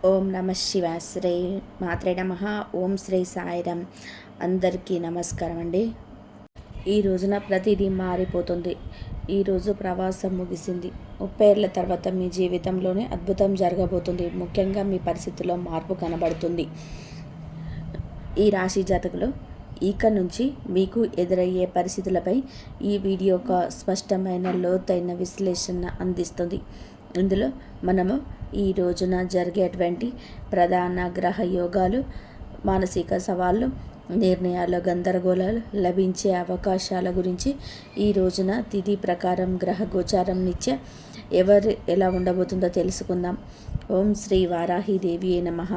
ఓం నమ శివ శ్రీ మాత్రే నమ. ఓం శ్రీ సాయిరామ్. అందరికీ నమస్కారం అండి. ఈ రోజున ప్రతిదీ మారిపోతుంది. ఈరోజు ప్రవాసం ముగిసింది. 30 ఏళ్ల తర్వాత మీ జీవితంలోనే అద్భుతం జరగబోతుంది. ముఖ్యంగా మీ పరిస్థితుల్లో మార్పు కనబడుతుంది. ఈ రాశి జాతకులు ఇక నుంచి మీకు ఎదురయ్యే పరిస్థితులపై ఈ వీడియో ఒక స్పష్టమైన లోతైన విశ్లేషణ అందిస్తుంది. ఇందులో మనము ఈ రోజున జరిగేటువంటి ప్రధాన గ్రహ యోగాలు, మానసిక సవాళ్ళు, నిర్ణయాల గందరగోళాలు, లభించే అవకాశాల గురించి, ఈ రోజున తిథి ప్రకారం గ్రహ గోచారం నిత్య ఎవరు ఎలా ఉండబోతుందో తెలుసుకుందాం. ఓం శ్రీ వారాహిదేవి నమః.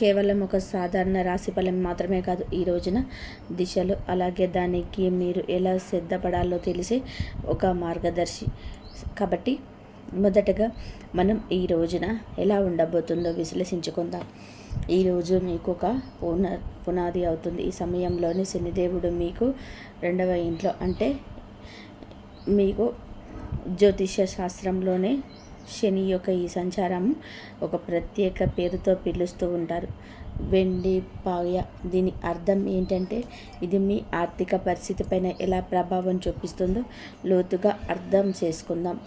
కేవలం ఒక సాధారణ రాశిఫలం మాత్రమే కాదు, ఈ రోజున దిశలు, అలాగే దానికి మీరు ఎలా సిద్ధపడాలో తెలిసే ఒక మార్గదర్శి. కాబట్టి మొదటగా మనం ఈ రోజున ఎలా ఉండబోతుందో విశ్లేషించుకుందాం. ఈరోజు మీకు ఒక పునాది అవుతుంది. ఈ సమయంలోని శనిదేవుడు మీకు 2వ ఇంట్లో, అంటే మీకు జ్యోతిష్య శాస్త్రంలోనే శని యొక్క ఈ సంచారం ఒక ప్రత్యేక పేరుతో పిలుస్తూ ఉంటారు, వెండి పాయ. దీని అర్థం ఏంటంటే ఇది మీ ఆర్థిక పరిస్థితి పైన ఎలా ప్రభావం చూపిస్తుందో లోతుగా అర్థం చేసుకుందాం.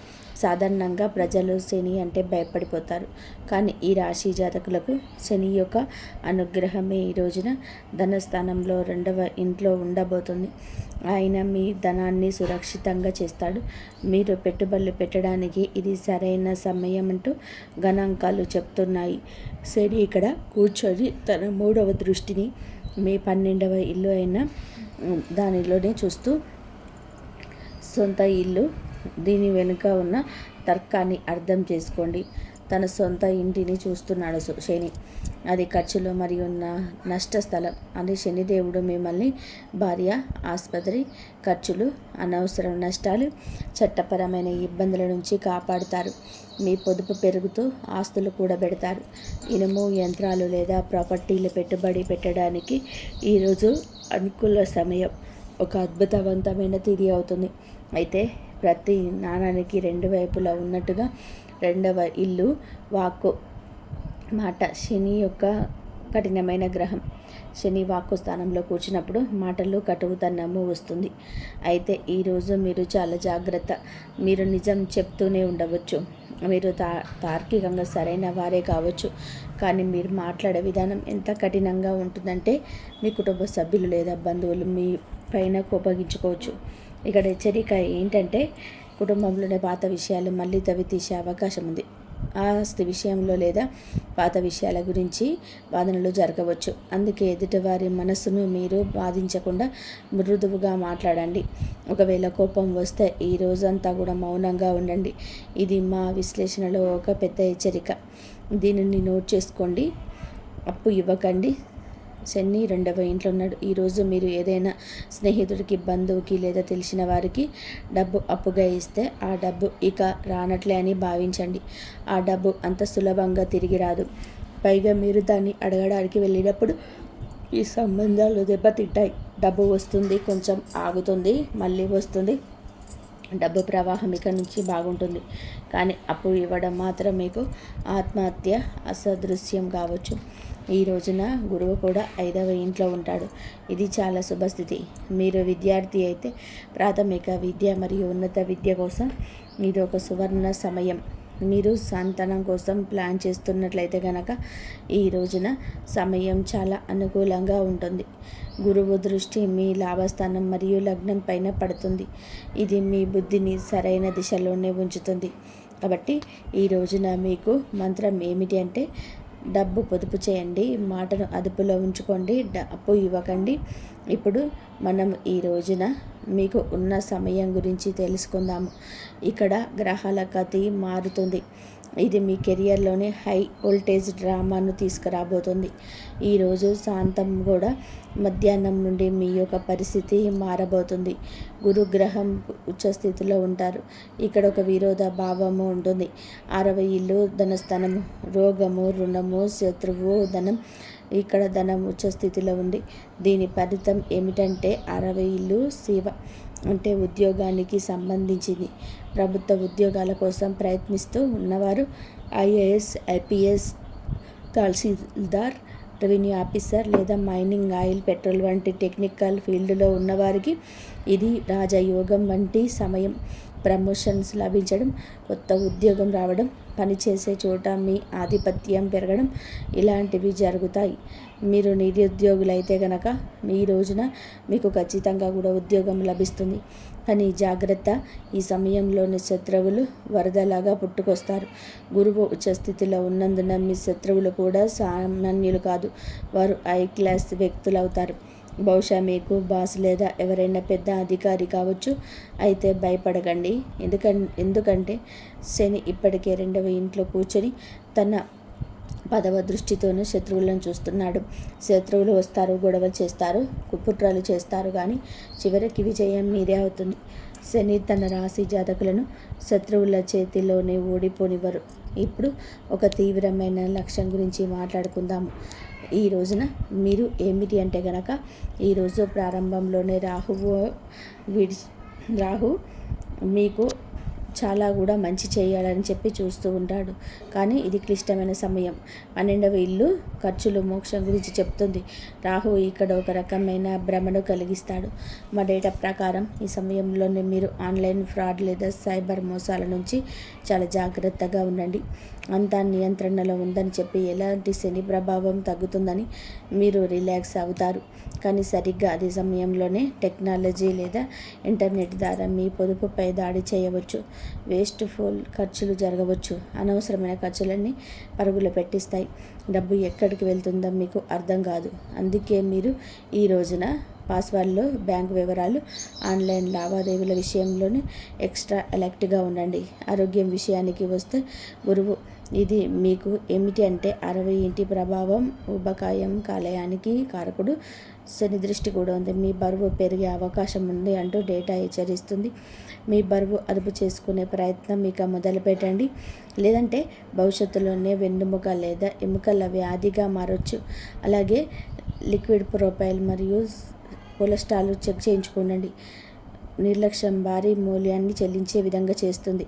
సాధారణంగా ప్రజలు శని అంటే భయపడిపోతారు, కానీ ఈ రాశి జాతకులకు శని యొక్క అనుగ్రహమే ఈ రోజున ధనస్థానంలో 2వ ఇంట్లో ఉండబోతుంది. ఆయన మీ ధనాన్ని సురక్షితంగా చేస్తాడు. మీరు పెట్టుబడులు పెట్టడానికి ఇది సరైన సమయం అంటూ గణాంకాలు చెప్తున్నాయి. శని ఇక్కడ కూర్చొని తన 3వ దృష్టిని మీ 12వ ఇల్లు అయిన దానిలోనే చూస్తూ, సొంత ఇల్లు, దీని వెనుక ఉన్న తర్కాన్ని అర్థం చేసుకోండి. తన సొంత ఇంటిని చూస్తున్నాడు శని. అది ఖర్చులు మరియు నష్ట స్థలం. అని శనిదేవుడు మిమ్మల్ని భార్య, ఆసుపత్రి ఖర్చులు, అనవసర నష్టాలు, చట్టపరమైన ఇబ్బందుల నుంచి కాపాడుతారు. మీ పొదుపు పెరుగుతూ ఆస్తులు కూడబెడతారు. ఇనుము, యంత్రాలు లేదా ప్రాపర్టీలు పెట్టుబడి పెట్టడానికి ఈరోజు అనుకూల సమయం. ఒక అద్భుతవంతమైన తిథి అవుతుంది. అయితే ప్రతి నాణానికి 2 వైపులా ఉన్నట్టుగా 2వ ఇల్లు, వాక్కు, మాట. శని యొక్క కఠినమైన గ్రహం. శని వాక్కు స్థానంలో కూర్చున్నప్పుడు మాటలు కటువుతనము వస్తుంది. అయితే ఈరోజు మీరు చాలా జాగ్రత్త. మీరు నిజం చెప్తూనే ఉండవచ్చు. మీరు తార్కికంగా సరైన వారే కావచ్చు, కానీ మీరు మాట్లాడే విధానం ఎంత కఠినంగా ఉంటుందంటే మీ కుటుంబ సభ్యులు లేదా బంధువులు మీ పైన కోపగించుకోవచ్చు. ఇక్కడ హెచ్చరిక ఏంటంటే కుటుంబంలోనే పాత విషయాలు మళ్ళీ తవ్వి తీసే అవకాశం ఉంది. ఆస్తి విషయంలో లేదా పాత విషయాల గురించి వాదనలు జరగవచ్చు. అందుకే ఎదుటివారి మనస్సును మీరు బాధించకుండా మృదువుగా మాట్లాడండి. ఒకవేళ కోపం వస్తే ఈ రోజంతా కూడా మౌనంగా ఉండండి. ఇది మా విశ్లేషణలో ఒక పెద్ద హెచ్చరిక. దీనిని నోట్ చేసుకోండి. అప్పు ఇవ్వకండి. శని 2వ ఇంట్లో ఉన్నాడు. ఈరోజు మీరు ఏదైనా స్నేహితుడికి, బంధువుకి లేదా తెలిసిన వారికి డబ్బు అప్పుగా ఇస్తే ఆ డబ్బు ఇక రానట్లే అని భావించండి. ఆ డబ్బు అంత సులభంగా తిరిగి రాదు. పైగా మీరు దాన్ని అడగడానికి వెళ్ళినప్పుడు ఈ సంబంధాలు దెబ్బతింటాయి. డబ్బు వస్తుంది, కొంచెం ఆగుతుంది, మళ్ళీ వస్తుంది. డబ్బు ప్రవాహం ఇక నుంచి బాగుంటుంది, కానీ అప్పు ఇవ్వడం మాత్రం మీకు ఆత్మహత్య అసదృశ్యం కావచ్చు. ఈ రోజున గురువు కూడా 5వ ఇంట్లో ఉంటాడు. ఇది చాలా శుభస్థితి. మీరు విద్యార్థి అయితే ప్రాథమిక విద్య మరియు ఉన్నత విద్య కోసం ఇది ఒక సువర్ణ సమయం. మీరు సంతానం కోసం ప్లాన్ చేస్తున్నట్లయితే కనుక ఈ రోజున సమయం చాలా అనుకూలంగా ఉంటుంది. గురువు దృష్టి మీ లాభస్థానం మరియు లగ్నం పైన పడుతుంది. ఇది మీ బుద్ధిని సరైన దిశలోనే ఉంచుతుంది. కాబట్టి ఈ రోజున మీకు మంత్రం ఏమిటి అంటే డబ్బు పొదుపు చేయండి, మాటను అదుపులో ఉంచుకోండి, అప్పు ఇవ్వకండి. ఇప్పుడు మనం ఈ రోజున మీకు ఉన్న సమయం గురించి తెలుసుకుందాము. ఇక్కడ గ్రహాల గతి మారుతుంది. ఇది మీ కెరియర్లోనే హై వోల్టేజ్ డ్రామాను తీసుకురాబోతుంది. ఈరోజు శాంతం కూడా మధ్యాహ్నం నుండి మీ యొక్క పరిస్థితి మారబోతుంది. గురుగ్రహం ఉచ్చస్థితిలో ఉంటారు. ఇక్కడ ఒక విరోధ భావము ఉంటుంది. 6వ ఇల్లు ధనస్థానము, రోగము, రుణము, శత్రువు, ధనం. ఇక్కడ ధనం ఉచ్చస్థితిలో ఉంది. దీని ఫలితం ఏమిటంటే 6వ ఇల్లు శివ, అంటే ఉద్యోగానికి సంబంధించింది. ప్రభుత్వ ఉద్యోగాల కోసం ప్రయత్నిస్తూ ఉన్నవారు ఐఏఎస్, ఐపీఎస్, తహసీల్దార్, రెవెన్యూ ఆఫీసర్ లేదా మైనింగ్, ఆయిల్, పెట్రోల్ వంటి టెక్నికల్ ఫీల్డ్లో ఉన్నవారికి ఇది రాజయోగం వంటి సమయం. ప్రమోషన్స్ లభించడం, కొత్త ఉద్యోగం రావడం, పనిచేసే చోట మీ ఆధిపత్యం పెరగడం ఇలాంటివి జరుగుతాయి. మీరు నిరుద్యోగులైతే గనక ఈ రోజున మీకు ఖచ్చితంగా కూడా ఉద్యోగం లభిస్తుంది. కానీ జాగ్రత్త, ఈ సమయంలోని శత్రువులు వరదలాగా పుట్టుకొస్తారు. గురువు ఉచ్చస్థితిలో ఉన్నందున మీ శత్రువులు కూడా సామాన్యులు కాదు, వారు హై క్లాస్ వ్యక్తులు అవుతారు. బహుశా మీకు బాస్ లేదా ఎవరైనా పెద్ద అధికారి కావచ్చు. అయితే భయపడకండి, ఎందుకంటే శని ఇప్పటికే 2వ ఇంట్లో కూర్చొని తన 10వ దృష్టితోనూ శత్రువులను చూస్తున్నాడు. శత్రువులు వస్తారు, గొడవలు చేస్తారు, కుట్రలు చేస్తారు, కానీ చివరికి విజయం మీదే అవుతుంది. శని తన రాశి జాతకులను శత్రువుల చేతిలోనే ఓడిపోనివ్వరు. ఇప్పుడు ఒక తీవ్రమైన లక్ష్యం గురించి మాట్లాడుకుందాము. ఈ రోజున మీరు ఏమిటి అంటే గనక ఈరోజు ప్రారంభంలోనే రాహు మీకు చాలా కూడా మంచి చేయాలని చెప్పి చూస్తూ ఉంటాడు. కానీ ఇది క్లిష్టమైన సమయం. 12వ ఇల్లు ఖర్చులు, మోక్షం గురించి చెప్తుంది. రాహు ఇక్కడ ఒక రకమైన భ్రమను కలిగిస్తాడు. మా డేటా ప్రకారం ఈ సమయంలోనే మీరు ఆన్లైన్ ఫ్రాడ్ లేదా సైబర్ మోసాల నుంచి చాలా జాగ్రత్తగా ఉండండి. అంతా నియంత్రణలో ఉందని చెప్పి ఎలాంటి శని ప్రభావం తగ్గుతుందని మీరు రిలాక్స్ అవుతారు. కానీ సరిగ్గా అదే సమయంలోనే టెక్నాలజీ లేదా ఇంటర్నెట్ ద్వారా మీ పొదుపుపై దాడి చేయవచ్చు. వేస్ట్ఫుల్ ఖర్చులు జరగవచ్చు. అనవసరమైన ఖర్చులన్నీ పరుగులు పెట్టిస్తాయి. డబ్బు ఎక్కడికి వెళ్తుందో మీకు అర్థం కాదు. అందుకే మీరు ఈ రోజున పాస్వర్డ్లు, బ్యాంకు వివరాలు, ఆన్లైన్ లావాదేవీల విషయంలోనే ఎక్స్ట్రా అలర్ట్గా ఉండండి. ఆరోగ్యం విషయానికి వస్తే గురువు ఇది మీకు ఏమిటి అంటే 60 ఇంటి ప్రభావం, ఉబకాయం, కాలేయానికి కారకుడు. శని దృష్టి కూడా ఉంది. మీ బరువు పెరిగే అవకాశం ఉంది అంటూ డేటా హెచ్చరిస్తుంది. మీ బరువు అదుపు చేసుకునే ప్రయత్నం ఇక మొదలు పెట్టండి. లేదంటే భవిష్యత్తులోనే వెన్నుముక లేదా ఎముకల వ్యాధిగా మారొచ్చు. అలాగే లిక్విడ్ ప్రొఫైల్ మరియు కొలెస్ట్రాల్ చెక్ చేయించుకోండి. నిర్లక్ష్యం భారీ మూల్యాన్ని చెల్లించే విధంగా చేస్తుంది.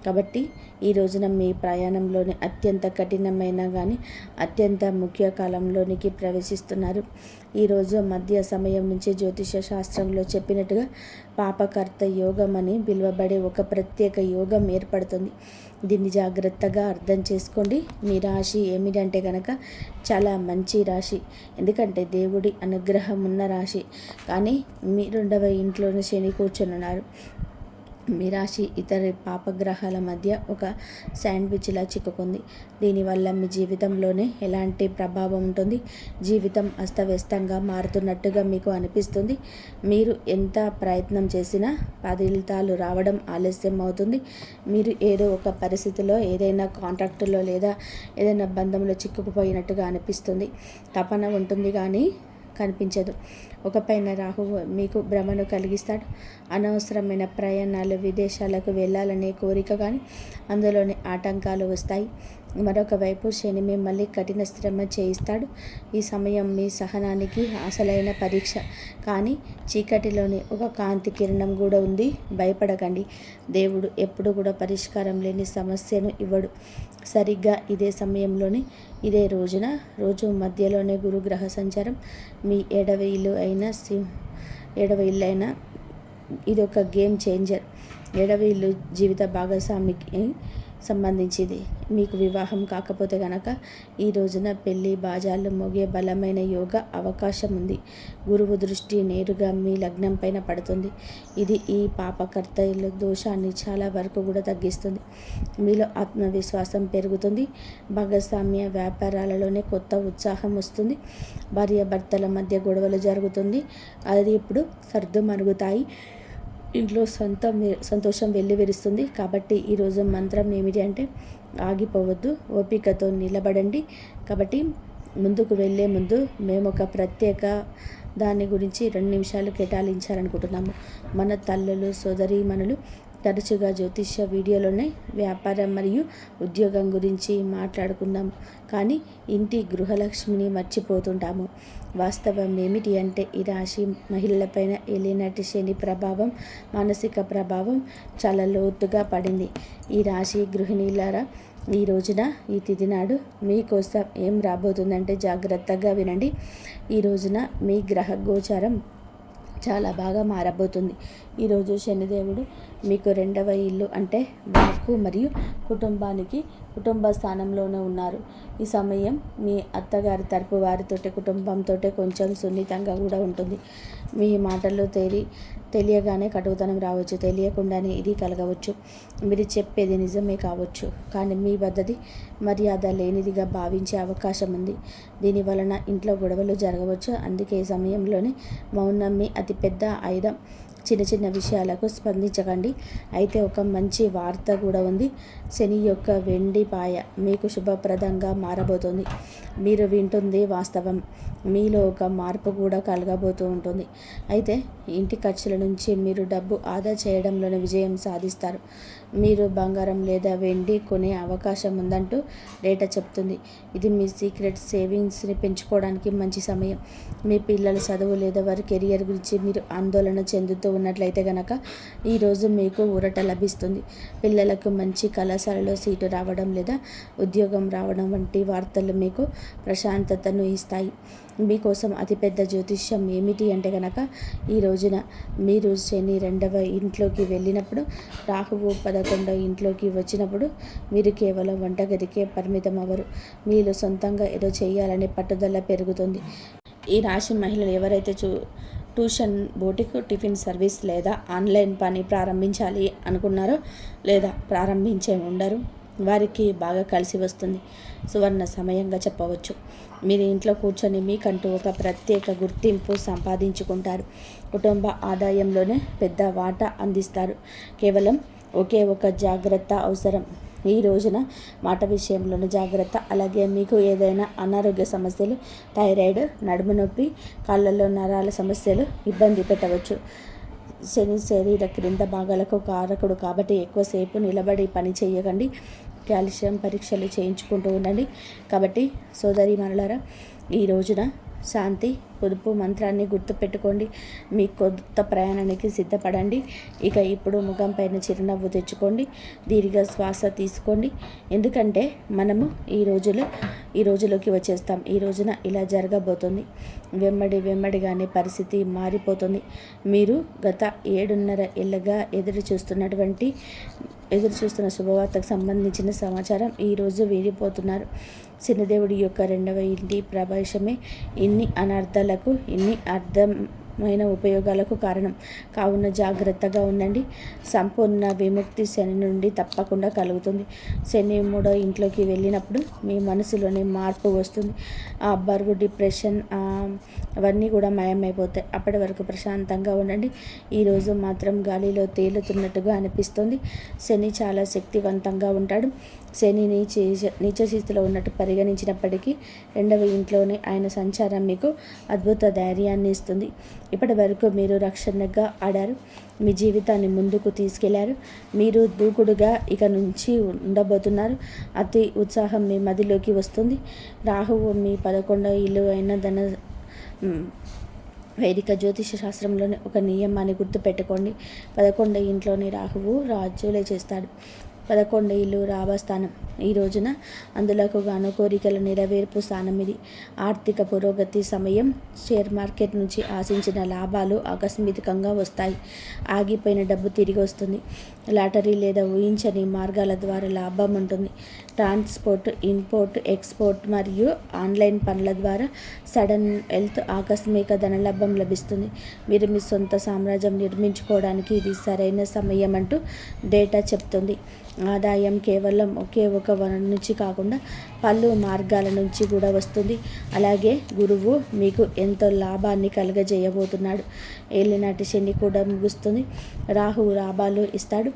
కాబట్టి ఈ రోజున మీ ప్రయాణంలోని అత్యంత కఠినమైన కానీ అత్యంత ముఖ్య కాలంలోనికి ప్రవేశిస్తున్నారు. ఈరోజు మధ్య సమయం నుంచి జ్యోతిష శాస్త్రంలో చెప్పినట్టుగా పాపకర్త యోగం అని పిలువబడే ఒక ప్రత్యేక యోగం ఏర్పడుతుంది. దీన్ని జాగ్రత్తగా అర్థం చేసుకోండి. మీ రాశి ఏమిటంటే కనుక చాలా మంచి రాశి, ఎందుకంటే దేవుడి అనుగ్రహం ఉన్న రాశి. కానీ మీ 2వ ఇంట్లోనే శని కూర్చొనున్నారు. మీ రాశి ఇతర పాపగ్రహాల మధ్య ఒక శాండ్విచ్లా చిక్కుకుంది. దీనివల్ల మీ జీవితంలోనే ఎలాంటి ప్రభావం ఉంటుంది? జీవితం అస్తవ్యస్తంగా మారుతున్నట్టుగా మీకు అనిపిస్తుంది. మీరు ఎంత ప్రయత్నం చేసినా ఫలితాలు రావడం ఆలస్యం అవుతుంది. మీరు ఏదో ఒక పరిస్థితిలో, ఏదైనా కాంట్రాక్టులో లేదా ఏదైనా బంధంలో చిక్కుకుపోయినట్టుగా అనిపిస్తుంది. తపన ఉంటుంది కానీ కనిపించదు. ఒక పైన రాహువు మీకు భ్రమను కలిగిస్తాడు. అనవసరమైన ప్రయాణాలు, విదేశాలకు వెళ్ళాలనే కోరిక కానీ అందులోని ఆటంకాలు వస్తాయి. మరొక వైపు శని మిమ్మల్ని కఠిన శ్రమ చేయిస్తాడు. ఈ సమయం మీ సహనానికి అసలైన పరీక్ష. కానీ చీకటిలోని ఒక కాంతి కిరణం కూడా ఉంది. భయపడకండి. దేవుడు ఎప్పుడు కూడా పరిష్కారం లేని సమస్యను ఇవ్వడు. సరిగ్గా ఇదే సమయంలోనే ఇదే రోజు మధ్యలోనే గురుగ్రహ సంచారం మీ 7వ ఇల్లు అయిన ఇది ఒక గేమ్ చేంజర్. 7వ ఇల్లు జీవిత భాగస్వామికి సంబంధించింది. మీకు వివాహం కాకపోతే కనుక ఈ రోజున పెళ్లి బాజాలు మోగే బలమైన యోగ అవకాశం ఉంది. గురువు దృష్టి నేరుగా మీ లగ్నం పైన పడుతుంది. ఇది ఈ పాపకర్తల దోషాన్ని చాలా వరకు కూడా తగ్గిస్తుంది. మీలో ఆత్మవిశ్వాసం పెరుగుతుంది. భాగస్వామ్య వ్యాపారాలలోనే కొత్త ఉత్సాహం వస్తుంది. భార్యాభర్తల మధ్య గొడవలు జరుగుతుంది, అది ఇప్పుడు సర్దుమణుగుతాయి. ఇంట్లో సంతోషం వెల్లివిరుస్తుంది. కాబట్టి ఈరోజు మంత్రం ఏమిటి అంటే ఆగిపోవద్దు, ఓపికతో నిలబడండి. కాబట్టి ముందుకు వెళ్ళే ముందు మేము ఒక ప్రత్యేక దాని గురించి 2 నిమిషాలు కేటాయించాలనుకుంటున్నాము. మన తల్లులు, సోదరీమణులు తరచుగా జ్యోతిష్య వీడియోలోనే వ్యాపారం మరియు ఉద్యోగం గురించి మాట్లాడుకుందాం, కానీ ఇంటి గృహలక్ష్మిని మర్చిపోతుంటాము. వాస్తవం ఏమిటి అంటే ఈ రాశి మహిళలపైన ఏలినాటి శని ప్రభావం, మానసిక ప్రభావం చాలా లోతుగా పడింది. ఈ రాశి గృహిణీలారా, ఈ రోజున ఈ తిథి నాడు మీకోసం ఏం రాబోతుందంటే జాగ్రత్తగా వినండి. ఈ రోజున మీ గ్రహ గోచారం చాలా బాగా మారబోతుంది. ఈరోజు శనిదేవుడు మీకు 2వ ఇల్లు అంటే వాక్కు మరియు కుటుంబ స్థానంలోనే ఉన్నారు. ఈ సమయం మీ అత్తగారి తరపు వారితోటి కుటుంబంతో కొంచెం సున్నితంగా కూడా ఉంటుంది. మీ మాటల్లో తెలియగానే కటుతనం రావచ్చు, తెలియకుండానే ఇది కలగవచ్చు. మీరు చెప్పేది నిజమే కావచ్చు, కానీ మీ పద్ధతి మర్యాద లేనిదిగా భావించే అవకాశం ఉంది. దీని వలన ఇంట్లో గొడవలు జరగవచ్చు. అందుకే ఈ సమయంలోనే మౌనం మీ అతిపెద్ద ఆయుధం. చిన్న చిన్న విషయాలకు స్పందించకండి. అయితే ఒక మంచి వార్త కూడా ఉంది. శని యొక్క వెండి పాయ మీకు శుభప్రదంగా మారబోతుంది. మీరు వింటుంది వాస్తవం. మీలో ఒక మార్పు కూడా కలగబోతూ ఉంటుంది. అయితే ఇంటి ఖర్చుల నుంచి మీరు డబ్బు ఆదా చేయడంలోనే విజయం సాధిస్తారు. మీరు బంగారం లేదా వెండి కొనే అవకాశం ఉందంటూ డేటా చెప్తుంది. ఇది మీ సీక్రెట్ సేవింగ్స్ని పెంచుకోవడానికి మంచి సమయం. మీ పిల్లల చదువు లేదా వారి కెరియర్ గురించి మీరు ఆందోళన చెందుతూ ఉన్నట్లయితే కనుక ఈరోజు మీకు ఊరట లభిస్తుంది. పిల్లలకు మంచి కళాశాలలో సీటు రావడం లేదా ఉద్యోగం రావడం వంటి వార్తలు మీకు ప్రశాంతతను ఇస్తాయి. మీకోసం అతిపెద్ద జ్యోతిష్యం ఏమిటి అంటే కనుక ఈ రోజున మీరు శని 2వ ఇంట్లోకి వెళ్ళినప్పుడు, రాహువు 11వ ఇంట్లోకి వచ్చినప్పుడు మీరు కేవలం వంటగదికే పరిమితం అవ్వరు. మీరు సొంతంగా ఏదో చేయాలనే పట్టుదల పెరుగుతుంది. ఈ రాశి మహిళలు ఎవరైతే ట్యూషన్, బోటిక్, టిఫిన్ సర్వీస్ లేదా ఆన్లైన్ పని ప్రారంభించాలి అనుకున్నారో లేదా ప్రారంభించే ఉండరు, వారికి బాగా కలిసి వస్తుంది. సువర్ణ సమయంగా చెప్పవచ్చు. మీరు ఇంట్లో కూర్చొని మీకంటూ ఒక ప్రత్యేక గుర్తింపు సంపాదించుకుంటారు. కుటుంబ ఆదాయంలోనే పెద్ద వాటా అందిస్తారు. కేవలం ఒకే ఒక జాగ్రత్త అవసరం. ఈ రోజున మాట విషయంలోనూ జాగ్రత్త. అలాగే మీకు ఏదైనా అనారోగ్య సమస్యలు, థైరాయిడ్, నడుము నొప్పి, కాళ్ళల్లో నరాల సమస్యలు ఇబ్బంది పెట్టవచ్చు. శని శరీర క్రింద భాగాలకు కారకుడు కాబట్టి ఎక్కువసేపు నిలబడి పని చేయకండి. కాల్షియం పరీక్షలు చేయించుకుంటూ ఉండండి. కాబట్టి సోదరీమణులారా, ఈ రోజున శాంతి, పొదుపు మంత్రాన్ని గుర్తుపెట్టుకోండి. మీ కొత్త ప్రయాణానికి సిద్ధపడండి. ఇక ఇప్పుడు ముఖం పైన చిరునవ్వు తెచ్చుకోండి. దీర్ఘ శ్వాస తీసుకోండి. ఎందుకంటే మనము ఈ రోజులోకి వచ్చేస్తాం. ఈ రోజున ఇలా జరగబోతుంది. వెమ్మడిగానే పరిస్థితి మారిపోతుంది. మీరు గత 7.5 ఏళ్ళగా ఎదురు చూస్తున్న శుభవార్తకు సంబంధించిన సమాచారం ఈరోజు వీడిపోతున్నారు. శనిదేవుడి యొక్క 2వ ఇంటి ప్రవేశమే ఇన్ని అనర్థాలకు, ఇన్ని అర్థమైన ఉపయోగాలకు కారణం. కావున జాగ్రత్తగా ఉండండి. సంపూర్ణ విముక్తి శని నుండి తప్పకుండా కలుగుతుంది. శని 3వ ఇంట్లోకి వెళ్ళినప్పుడు మీ మనసులోనే మార్పు వస్తుంది. ఆ బరువు, డిప్రెషన్ అవన్నీ కూడా మాయమైపోతాయి. అప్పటి వరకు ప్రశాంతంగా ఉండండి. ఈరోజు మాత్రం గాలిలో తేలుతున్నట్టుగా అనిపిస్తుంది. శని చాలా శక్తివంతంగా ఉంటాడు. శని నీచ స్థితిలో ఉన్నట్టు పరిగణించినప్పటికీ 2వ ఇంట్లోనే ఆయన సంచారం మీకు అద్భుత ధైర్యాన్ని ఇస్తుంది. ఇప్పటి వరకు మీరు రక్షణగా ఆడారు. మీ జీవితాన్ని ముందుకు తీసుకెళ్లారు. మీరు దూకుడుగా ఇక నుంచి ఉండబోతున్నారు. అతి ఉత్సాహం మీ మదిలోకి వస్తుంది. రాహువు మీ 11వ ఇల్లు అయిన వైదిక జ్యోతిష శాస్త్రంలోని ఒక నియమాన్ని గుర్తుపెట్టుకోండి. 11వ ఇంట్లోని రాహువు రాజ్యులే చేస్తాడు. 11వ ఇల్లు రాభస్థానం. ఈ రోజున అందులకు గాను కోరికల నెరవేర్పు స్థానం ఇది. ఆర్థిక పురోగతి సమయం. షేర్ మార్కెట్ నుంచి ఆశించిన లాభాలు ఆకస్మికంగా వస్తాయి. ఆగిపోయిన డబ్బు తిరిగి వస్తుంది. లాటరీ లేదా ఊహించని మార్గాల ద్వారా లాభం ఉంటుంది. ట్రాన్స్పోర్ట్, ఇంపోర్ట్, ఎక్స్పోర్ట్ మరియు ఆన్లైన్ పనుల ద్వారా సడన్ వెల్త్, ఆకస్మిక ధనలాభం లభిస్తుంది. మీరు మీ సొంత సామ్రాజ్యం నిర్మించుకోవడానికి ఇది సరైన సమయం అంటూ డేటా చెప్తుంది. ఆదాయం కేవలం ఒకే ఒక వనరు నుంచి కాకుండా పలు మార్గాల నుంచి కూడా వస్తుంది. అలాగే గురువు మీకు ఎంతో లాభాన్ని కలుగజేయబోతున్నాడు. ఏలినాటి శని కూడా ముగుస్తుంది. రాహువు లాభాలు ఇస్తాడు.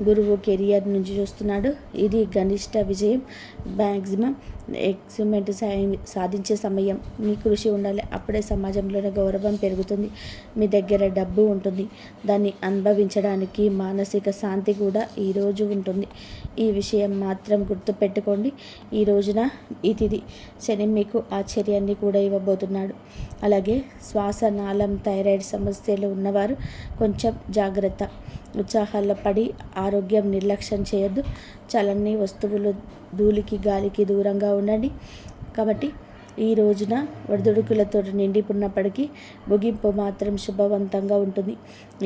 గురువు కెరియర్ నుంచి చూస్తున్నాడు. ఇది గరిష్ట విజయం, మ్యాక్సిమం ఎక్స్మెంట్ సాధించే సమయం. మీ కృషి ఉండాలి. అప్పుడే సమాజంలోనే గౌరవం పెరుగుతుంది. మీ దగ్గర డబ్బు ఉంటుంది. దాన్ని అనుభవించడానికి మానసిక శాంతి కూడా ఈరోజు ఉంటుంది. ఈ విషయం మాత్రం గుర్తుపెట్టుకోండి. ఈ రోజున ఈ తిథి శని మీకు ఆశ్చర్యాన్ని కూడా ఇవ్వబోతున్నాడు. అలాగే శ్వాసనాళం, థైరాయిడ్ సమస్యలు ఉన్నవారు కొంచెం జాగ్రత్త. ఉత్సాహాల్లో పడి ఆరోగ్యం నిర్లక్ష్యం చేయొద్దు. చలని వస్తువులు, ధూళికి గాలికి దూరంగా ఉండండి. కాబట్టి ఈ రోజున ఒడిదుడుకులతో నిండిపోయినప్పటికీ ముగింపు మాత్రం శుభవంతంగా ఉంటుంది.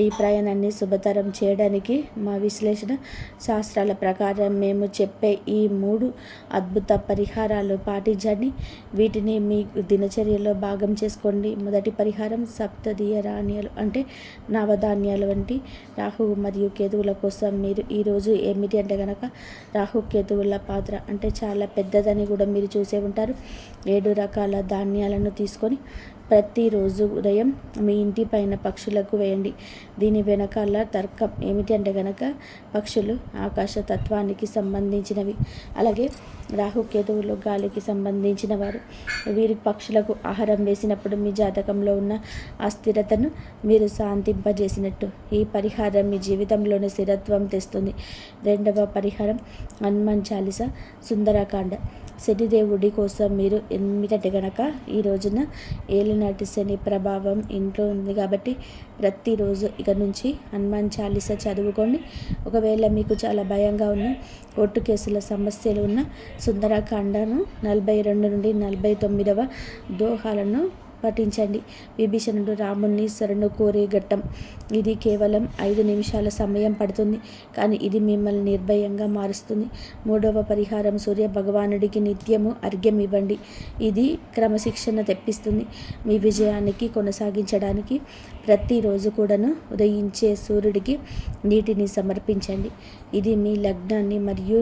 ఈ ప్రయాణాన్ని శుభతరం చేయడానికి మా విశ్లేషణ శాస్త్రాల ప్రకారం మేము చెప్పే ఈ 3 అద్భుత పరిహారాలు పాటించండి. వీటిని మీ దినచర్యలో భాగం చేసుకోండి. మొదటి పరిహారం సప్తదీయ ధాన్యాలు అంటే నవధాన్యాలు వంటి రాహువు మరియు కేతువుల కోసం మీరు ఈరోజు ఏమిటి అంటే కనుక రాహు కేతువుల పాత్ర అంటే చాలా పెద్దదని కూడా మీరు చూసే ఉంటారు. 7 రకాల ధాన్యాలను తీసుకొని ప్రతిరోజు ఉదయం మీ ఇంటి పైన పక్షులకు వేయండి. దీని వెనకాల తర్కం ఏమిటి అంటే కనుక పక్షులు ఆకాశ తత్వానికి సంబంధించినవి, అలాగే రాహుకేతువులు గాలికి సంబంధించిన వారు. వీరి పక్షులకు ఆహారం వేసినప్పుడు మీ జాతకంలో ఉన్న అస్థిరతను మీరు శాంతింపజేసినట్టు. ఈ పరిహారం మీ జీవితంలోని స్థిరత్వం తెస్తుంది. రెండవ పరిహారం హనుమాన్ చాలీస సుందరకాండ. శనిదేవుడి కోసం మీరు ఏమిటంటే కనుక ఈ రోజున ఏలినాటి శని ప్రభావం ఇంట్లో ఉంది కాబట్టి ప్రతిరోజు ఇక నుంచి హనుమాన్ చాలీస చదువుకోండి. ఒకవేళ మీకు చాలా భయంగా ఉన్న కోర్టు కేసుల సమస్యలు ఉన్న సుందరకాండను 42 నుండి 49వ దోహాలను పఠించండి. విభీషణుడు రాముణ్ణి శరణు కోరే ఘట్టం ఇది. కేవలం 5 నిమిషాల సమయం పడుతుంది, కానీ ఇది మిమ్మల్ని నిర్భయంగా మారుస్తుంది. మూడవ పరిహారం సూర్య భగవానుడికి నిత్యము అర్ఘ్యం ఇవ్వండి. ఇది క్రమశిక్షణ తెప్పిస్తుంది. మీ విజయానికి కొనసాగించడానికి ప్రతిరోజు కూడాను ఉదయించే సూర్యుడికి నీటిని సమర్పించండి. ఇది మీ లగ్నాన్ని మరియు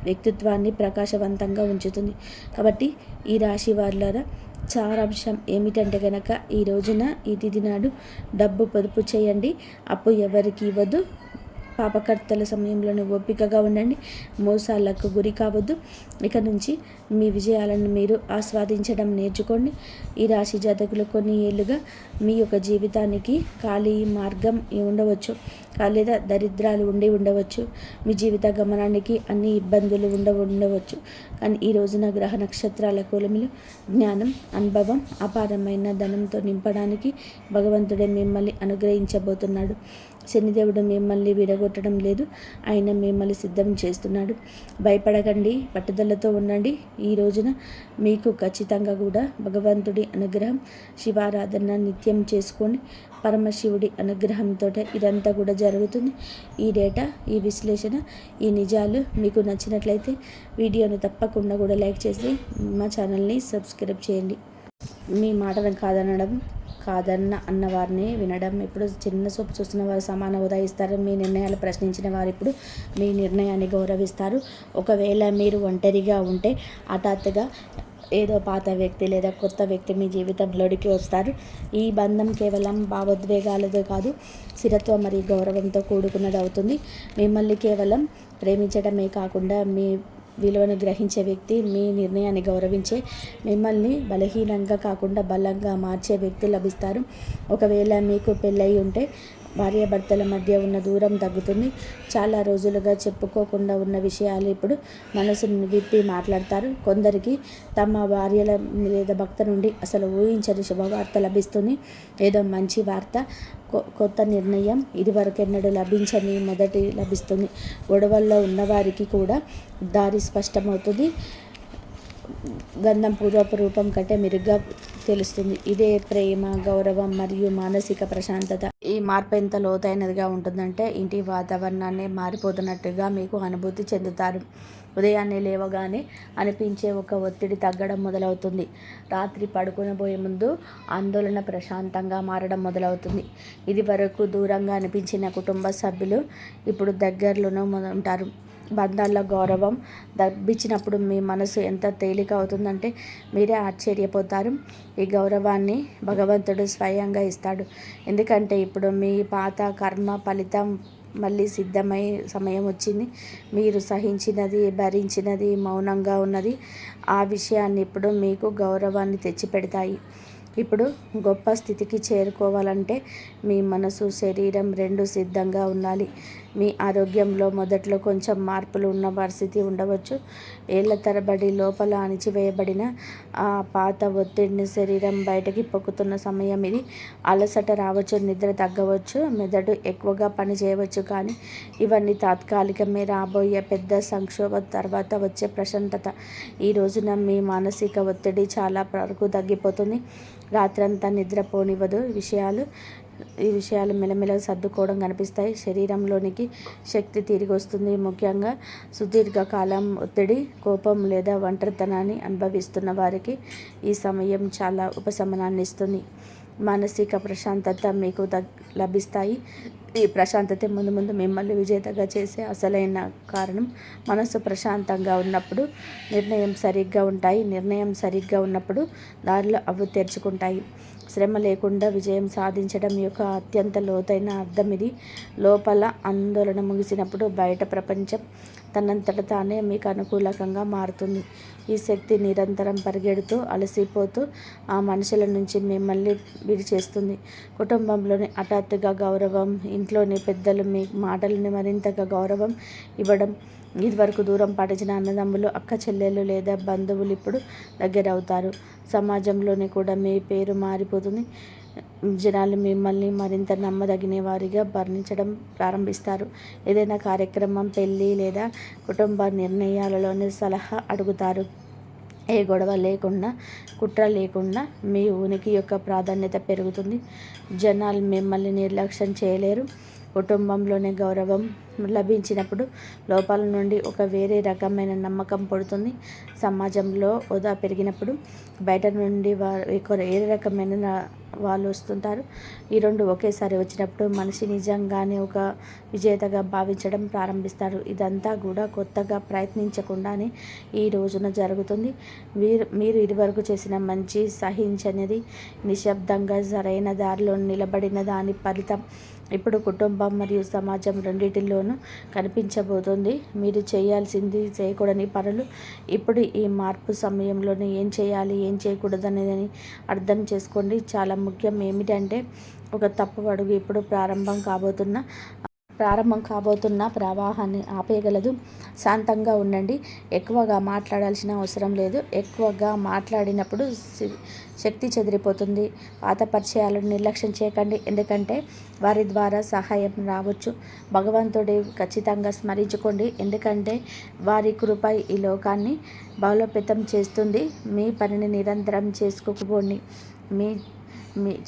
వ్యక్తిత్వాన్ని ప్రకాశవంతంగా ఉంచుతుంది. కాబట్టి ఈ రాశి వాళ్ళ సారాంశం ఏమిటంటే కనుక ఈ రోజున ఈ తిథి నాడు డబ్బు పొదుపు చేయండి. అప్పు ఎవరికి ఇవ్వద్దు. పాపకర్తల సమయంలోనే ఓపికగా ఉండండి. మోసాలకు గురి కావద్దు. ఇక నుంచి మీ విజయాలను మీరు ఆస్వాదించడం నేర్చుకోండి. ఈ రాశి జాతకులు కొన్ని ఏళ్ళుగా మీ యొక్క జీవితానికి ఖాళీ మార్గం ఉండవచ్చు, లేదా దరిద్రాలు ఉండవచ్చు. మీ జీవిత గమనానికి అన్ని ఇబ్బందులు ఉండవచ్చు. కానీ ఈ రోజున గ్రహ నక్షత్రాల కూలమిలు జ్ఞానం, అనుభవం, అపారమైన ధనంతో నింపడానికి భగవంతుడే మిమ్మల్ని అనుగ్రహించబోతున్నాడు. శనిదేవుడు మిమ్మల్ని విడగొట్టడం లేదు, ఆయన మిమ్మల్ని సిద్ధం చేస్తున్నాడు. భయపడకండి, పట్టుదలతో ఉండండి. ఈ రోజున మీకు ఖచ్చితంగా కూడా భగవంతుడి అనుగ్రహం, శివారాధన నిత్యం చేసుకోండి. పరమశివుడి అనుగ్రహంతో ఇదంతా కూడా జరుగుతుంది. ఈ డేటా, ఈ విశ్లేషణ, ఈ నిజాలు మీకు నచ్చినట్లయితే వీడియోను తప్పకుండా కూడా లైక్ చేసి మా ఛానల్ని సబ్స్క్రైబ్ చేయండి. మీ మాటలను కాదన్న అన్నవారిని వినడం. ఇప్పుడు చిన్న చూపు చూస్తున్న వారు సమాన ఉదయిస్తారు. మీ నిర్ణయాలు ప్రశ్నించిన వారు ఇప్పుడు మీ నిర్ణయాన్ని గౌరవిస్తారు. ఒకవేళ మీరు ఒంటరిగా ఉంటే హఠాత్తుగా ఏదో పాత వ్యక్తి లేదా కొత్త వ్యక్తి మీ జీవితంలోకి వస్తారు. ఈ బంధం కేవలం భావోద్వేగాలతో కాదు, స్థిరత్వం మరియు గౌరవంతో కూడుకున్నది అవుతుంది. మిమ్మల్ని కేవలం ప్రేమించడమే కాకుండా మీ విలువను గ్రహించే వ్యక్తి, మీ నిర్ణయాన్ని గౌరవించే, మిమ్మల్ని బలహీనంగా కాకుండా బలంగా మార్చే వ్యక్తి లభిస్తారు. ఒకవేళ మీకు పెళ్ళయి ఉంటే భార్యాభర్తల మధ్య ఉన్న దూరం తగ్గుతుంది. చాలా రోజులుగా చెప్పుకోకుండా ఉన్న విషయాలు ఇప్పుడు మనసును విప్పి మాట్లాడతారు. కొందరికి తమ భార్యల లేదా భర్త నుండి అసలు ఊహించని శుభవార్త లభిస్తుంది. ఏదో మంచి వార్త, కొత్త నిర్ణయం, ఇదివరకెన్నడూ లభించని మొదటి లభిస్తుంది. గొడవల్లో ఉన్నవారికి కూడా దారి స్పష్టమవుతుంది. గంధం పూర్వపు రూపం కంటే మెరుగ్గా తెలుస్తుంది. ఇదే ప్రేమ, గౌరవం మరియు మానసిక ప్రశాంతత. ఈ మార్పు ఎంత లోతైనదిగా ఉంటుందంటే ఇంటి వాతావరణాన్ని మారిపోతున్నట్టుగా మీకు అనుభూతి చెందుతారు. ఉదయాన్నే లేవగానే అనిపించే ఒక ఒత్తిడి తగ్గడం మొదలవుతుంది. రాత్రి పడుకునబోయే ముందు ఆందోళన ప్రశాంతంగా మారడం మొదలవుతుంది. ఇది వరకు దూరంగా అనిపించిన కుటుంబ సభ్యులు ఇప్పుడు దగ్గరలోనూ ఉంటారు. బంధాల్లో గౌరవం దబ్బించినప్పుడు మీ మనసు ఎంత తేలిక అవుతుందంటే మీరే ఆశ్చర్యపోతారు. ఈ గౌరవాన్ని భగవంతుడు స్వయంగా ఇస్తాడు. ఎందుకంటే ఇప్పుడు మీ పాత కర్మ ఫలితం మళ్ళీ సిద్ధమై సమయం వచ్చింది. మీరు సహించినది, భరించినది, మౌనంగా ఉన్నది, ఆ విషయాన్ని ఇప్పుడు మీకు గౌరవాన్ని తెచ్చిపెడతాయి. ఇప్పుడు గొప్ప స్థితికి చేరుకోవాలంటే మీ మనసు, శరీరం 2 సిద్ధంగా ఉండాలి. మీ ఆరోగ్యంలో మొదట్లో కొంచెం మార్పులు ఉన్న పరిస్థితి ఉండవచ్చు. ఏళ్ల తరబడి లోపల అణిచివేయబడిన ఆ పాత ఒత్తిడిని శరీరం బయటకి పొక్కుతున్న సమయం ఇది. అలసట రావచ్చు, నిద్ర తగ్గవచ్చు, మెదడు ఎక్కువగా పని చేయవచ్చు. కానీ ఇవన్నీ తాత్కాలికమే. రాబోయే పెద్ద సంక్షోభం తర్వాత వచ్చే ప్రశాంతత. ఈ రోజున మీ మానసిక ఒత్తిడి చాలా వరకు తగ్గిపోతుంది. రాత్రంతా నిద్రపోనివ్వదు. ఈ విషయాలు మెల్లమెల్లగా సర్దుకోవడం కనిపిస్తాయి. శరీరంలోనికి శక్తి తిరిగి వస్తుంది. ముఖ్యంగా సుదీర్ఘకాలం ఒత్తిడి, కోపం లేదా ఒంటరితనాన్ని అనుభవిస్తున్న వారికి ఈ సమయం చాలా ఉపశమనాన్ని ఇస్తుంది. మానసిక ప్రశాంతత మీకు లభిస్తాయి. ఈ ప్రశాంతత ముందు ముందు మిమ్మల్ని విజేతగా చేసే అసలైన కారణం. మనసు ప్రశాంతంగా ఉన్నప్పుడు నిర్ణయం సరిగ్గా ఉన్నప్పుడు దారిలో అవి తెరుచుకుంటాయి. శ్రమ లేకుండా విజయం సాధించడం యొక్క అత్యంత లోతైన అర్థం ఇది. లోపల ఆందోళన ముగిసినప్పుడు బయట ప్రపంచం తనంతట తానే మీకు అనుకూలంగా మారుతుంది. ఈ శక్తి నిరంతరం పరిగెడుతూ అలసిపోతూ ఆ మనుషుల నుంచి మిమ్మల్ని విడిచేస్తుంది. కుటుంబంలోని హఠాత్తుగా గౌరవం, ఇంట్లోని పెద్దలు మీ మాటలని మరింతగా గౌరవం ఇవ్వడం, ఇదివరకు దూరం పాటించిన అన్నదమ్ములు, అక్క చెల్లెలు లేదా బంధువులు ఇప్పుడు దగ్గర అవుతారు. సమాజంలోని కూడా మీ పేరు మారిపోతుంది. జనాలు మిమ్మల్ని మరింత నమ్మదగిన వారిగా వర్ణించడం ప్రారంభిస్తారు. ఏదైనా కార్యక్రమం, పెళ్ళి లేదా కుటుంబ నిర్ణయాలలోని సలహా అడుగుతారు. ఏ గొడవ లేకుండా, కుట్ర లేకుండా మీ ఉనికి యొక్క ప్రాధాన్యత పెరుగుతుంది. జనాలు మిమ్మల్ని నిర్లక్ష్యం చేయలేరు. కుటుంబంలోనే గౌరవం లభించినప్పుడు లోపల నుండి ఒక వేరే రకమైన నమ్మకం పుడుతుంది. సమాజంలో హోదా పెరిగినప్పుడు బయట నుండి వేరే రకమైన వాళ్ళు వస్తుంటారు. ఈ రెండు ఒకేసారి వచ్చినప్పుడు మనిషి నిజంగానే ఒక విజేతగా భావించడం ప్రారంభిస్తారు. ఇదంతా కూడా కొత్తగా ప్రయత్నించకుండానే ఈ రోజున జరుగుతుంది. మీరు ఇదివరకు చేసిన మంచి, సహించనిది, నిశ్శబ్దంగా సరైన దారిలో నిలబడిన దాని ఫలితం ఇప్పుడు కుటుంబం మరియు సమాజం రెండింటిలోనూ కనిపించబోతోంది. మీరు చేయాల్సింది, చేయకూడని పనులు ఇప్పుడు ఈ మార్పు సమయంలోనే ఏం చేయాలి, ఏం చేయకూడదనేది అర్థం చేసుకోండి. చాలా ముఖ్యం ఏమిటంటే ఒక తప్పు అడుగు ఇప్పుడు ప్రారంభం కాబోతున్న ప్రవాహాన్ని ఆపేయగలదు. శాంతంగా ఉండండి. ఎక్కువగా మాట్లాడాల్సిన అవసరం లేదు. ఎక్కువగా మాట్లాడినప్పుడు శక్తి చెదిరిపోతుంది. పాత పరిచయాలను నిర్లక్ష్యం చేయకండి, ఎందుకంటే వారి ద్వారా సహాయం రావచ్చు. భగవంతుడి ఖచ్చితంగా స్మరించుకోండి, ఎందుకంటే వారి కృప ఈ లోకాన్ని బలోపేతం చేస్తుంది. మీ పనిని నిరంతరం చేసుకోకపోండి. మీ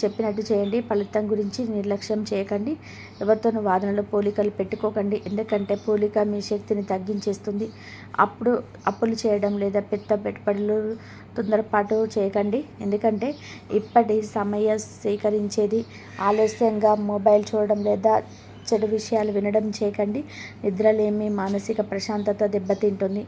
చెప్పినట్టు చేయండి. ఫలితం గురించి నిర్లక్ష్యం చేయకండి. ఎవరితోనూ వాదనలో పోలికలు పెట్టుకోకండి, ఎందుకంటే పోలిక మీ శక్తిని తగ్గించేస్తుంది. అప్పులు చేయడం లేదా పెద్ద పెట్టుబడులు తొందరపాటు చేయకండి, ఎందుకంటే ఇప్పటి సమయం సేకరించేది. ఆలస్యంగా మొబైల్ చూడడం లేదా చెడు విషయాలు వినడం చేయకండి. నిద్రలేమి మానసిక ప్రశాంతత దెబ్బతింటుంది.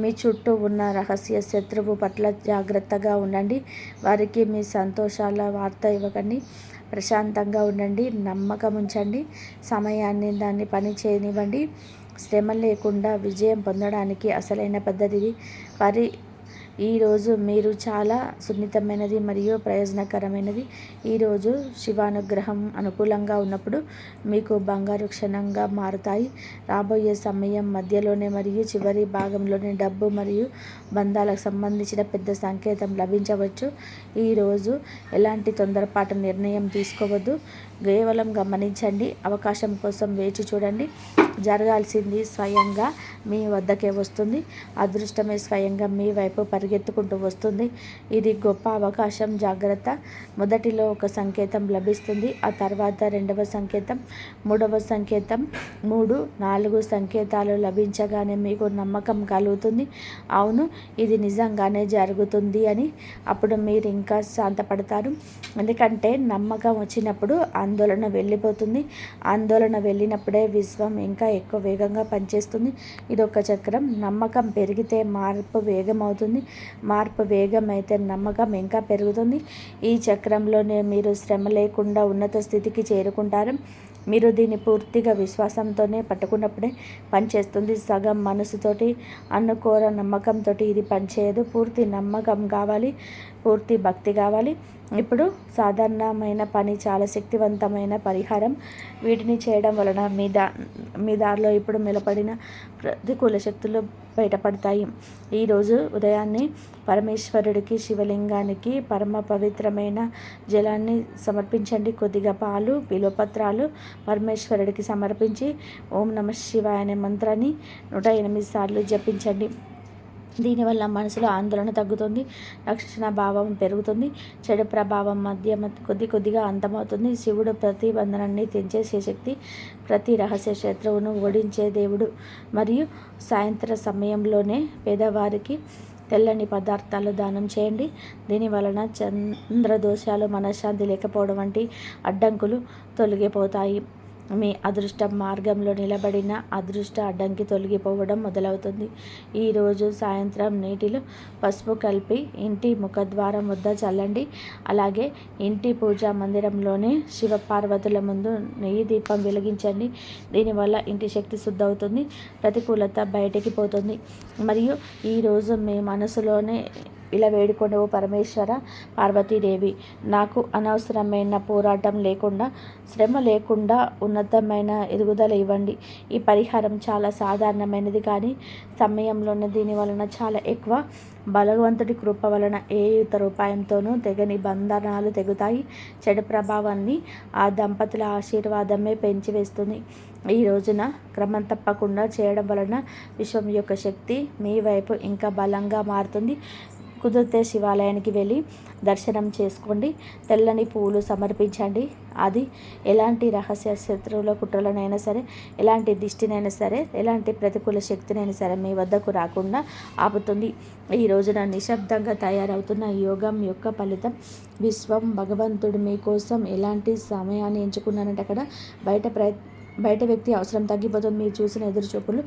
మీ చుట్టూ ఉన్న రహస్య శత్రువు పట్ల జాగ్రత్తగా ఉండండి. వారికి మీ సంతోషాల వార్త ఇవ్వకండి. ప్రశాంతంగా ఉండండి, నమ్మకం ఉంచండి, సమయాన్ని దాన్ని పని చేయనివ్వండి. శ్రమ లేకుండా విజయం పొందడానికి అసలైన పద్ధతి ఈరోజు మీరు చాలా సున్నితమైనది మరియు ప్రయోజనకరమైనది. ఈరోజు శివానుగ్రహం అనుకూలంగా ఉన్నప్పుడు మీకు బంగారు క్షణంగా మారుతాయి. రాబోయే సమయం మధ్యలోనే మరియు చివరి భాగంలోనే డబ్బు మరియు బంధాలకు సంబంధించిన పెద్ద సంకేతం లభించవచ్చు. ఈరోజు ఎలాంటి తొందరపాటు నిర్ణయం తీసుకోవద్దు. కేవలం గమనించండి, అవకాశం కోసం వేచి చూడండి. జరగాల్సింది స్వయంగా మీ వద్దకే వస్తుంది. అదృష్టమే స్వయంగా మీ వైపు పరిగెత్తుకుంటూ వస్తుంది. ఇది గొప్ప అవకాశం. జాగ్రత్త. మొదటిలో ఒక సంకేతం లభిస్తుంది, ఆ తర్వాత రెండవ సంకేతం, మూడవ సంకేతం. 3, 4 సంకేతాలు లభించగానే మీకు నమ్మకం కలుగుతుంది. అవును, ఇది నిజంగానే జరుగుతుంది అని. అప్పుడు మీరు ఇంకా శాంతపడతారు, ఎందుకంటే నమ్మకం వచ్చినప్పుడు ఆందోళన వెళ్ళిపోతుంది. ఆందోళన వెళ్ళినప్పుడే విశ్వం ఇంకా ఎక్కువ వేగంగా పనిచేస్తుంది. ఇదొక చక్రం. నమ్మకం పెరిగితే మార్పు వేగం అవుతుంది. మార్పు వేగం అయితే నమ్మకం ఇంకా పెరుగుతుంది. ఈ చక్రంలోనే మీరు శ్రమ లేకుండా ఉన్నత స్థితికి చేరుకుంటారు. మీరు దీన్ని పూర్తిగా విశ్వాసంతోనే పట్టుకున్నప్పుడే పనిచేస్తుంది. సగం మనసుతోటి, అనుకోర నమ్మకంతో ఇది పనిచేయదు. పూర్తి నమ్మకం కావాలి. పూర్తి భక్తి కావాలి. ఇప్పుడు సాధారణమైన పని చాలా శక్తివంతమైన పరిహారం. వీటిని చేయడం వలన మీ దారిలో ఇప్పుడు నిలబడిన ప్రతికూల శక్తులు బయటపడతాయి. ఈరోజు ఉదయాన్నే పరమేశ్వరుడికి, శివలింగానికి పరమ పవిత్రమైన జలాన్ని సమర్పించండి. కొద్దిగా పాలు, బిల్వపత్రాలు పరమేశ్వరుడికి సమర్పించి ఓం నమః శివాయ అనే మంత్రాన్ని 108 సార్లు జపించండి. దీనివల్ల మనసులో ఆందోళన తగ్గుతుంది, రక్షణ భావం పెరుగుతుంది, చెడు ప్రభావం కొద్దిగా అంతమవుతుంది. శివుడు ప్రతి బంధనాన్ని తెంచేసే శక్తి, ప్రతి రహస్య శత్రువును ఓడించే దేవుడు. మరియు సాయంత్ర సమయంలోనే పేదవారికి తెల్లని పదార్థాలు దానం చేయండి. దీని వలన చంద్రదోషాలు, మనశ్శాంతి లేకపోవడం వంటి అడ్డంకులు తొలగిపోతాయి. మీ అదృష్ట మార్గంలో నిలబడిన అదృష్ట అడ్డంకి తొలగిపోవడం మొదలవుతుంది. ఈరోజు సాయంత్రం నీటిలో పసుపు కలిపి ఇంటి ముఖద్వారం వద్ద చల్లండి. అలాగే ఇంటి పూజా మందిరంలోనే శివపార్వతుల ముందు నెయ్యి దీపం వెలిగించండి. దీనివల్ల ఇంటి శక్తి శుద్ధవుతుంది, ప్రతికూలత బయటికి పోతుంది. మరియు ఈరోజు మీ మనసులోనే ఇలా వేడుకోండి, ఓ పరమేశ్వర, పార్వతీదేవి, నాకు అనవసరమైన పోరాటం లేకుండా, శ్రమ లేకుండా ఉన్నతమైన ఎదుగుదల ఇవ్వండి. ఈ పరిహారం చాలా సాధారణమైనది, కానీ సమయంలోనే దీని వలన చాలా ఎక్కువ బలవంతుడి కృప వలన ఏ ఇతర ఉపాయంతోనూ తెగని బంధనాలు తెగుతాయి. చెడు ప్రభావాన్ని ఆ దంపతుల ఆశీర్వాదమే పెంచివేస్తుంది. ఈ రోజున క్రమం తప్పకుండా చేయడం వలన విశ్వం యొక్క శక్తి మీ వైపు ఇంకా బలంగా మారుతుంది. కుదిరితే శివాలయానికి వెళ్ళి దర్శనం చేసుకోండి. తెల్లని పువ్వులు సమర్పించండి. అది ఎలాంటి రహస్య శత్రువుల కుట్రలనైనా సరే, ఎలాంటి దిష్టినైనా సరే, ఎలాంటి ప్రతికూల శక్తినైనా సరే మీ వద్దకు రాకుండా ఆపుతుంది. ఈ రోజున నిశ్శబ్దంగా తయారవుతున్న యోగం యొక్క ఫలితం. విశ్వం భగవంతుడు మీకోసం ఎలాంటి సమయాన్ని ఎంచుకున్నారంటే అక్కడ బయట వ్యక్తి అవసరం తగ్గిపోతుంది. మీరు చూసిన ఎదురుచూపులు,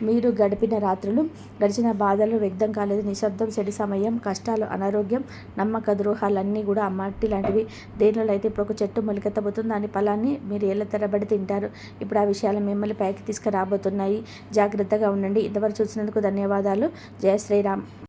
మీరు గడిపిన రాత్రులు, గడిచిన బాధలు వ్యక్తం కాలేదు. నిశ్శబ్దం, చెడు సమయం, కష్టాలు, అనారోగ్యం, నమ్మక ద్రోహాలన్నీ కూడా మట్టి లాంటివి. దేనిలో అయితే ఇప్పుడు ఒక చెట్టు మొలకెత్తబోతుంది, దాని ఫలాన్ని మీరు ఏళ్ళ తరబడి తింటారు. ఇప్పుడు ఆ విషయాలు మిమ్మల్ని పైకి తీసుకురాబోతున్నాయి. జాగ్రత్తగా ఉండండి. ఇంతవరకు చూసినందుకు ధన్యవాదాలు. జయ శ్రీరామ్.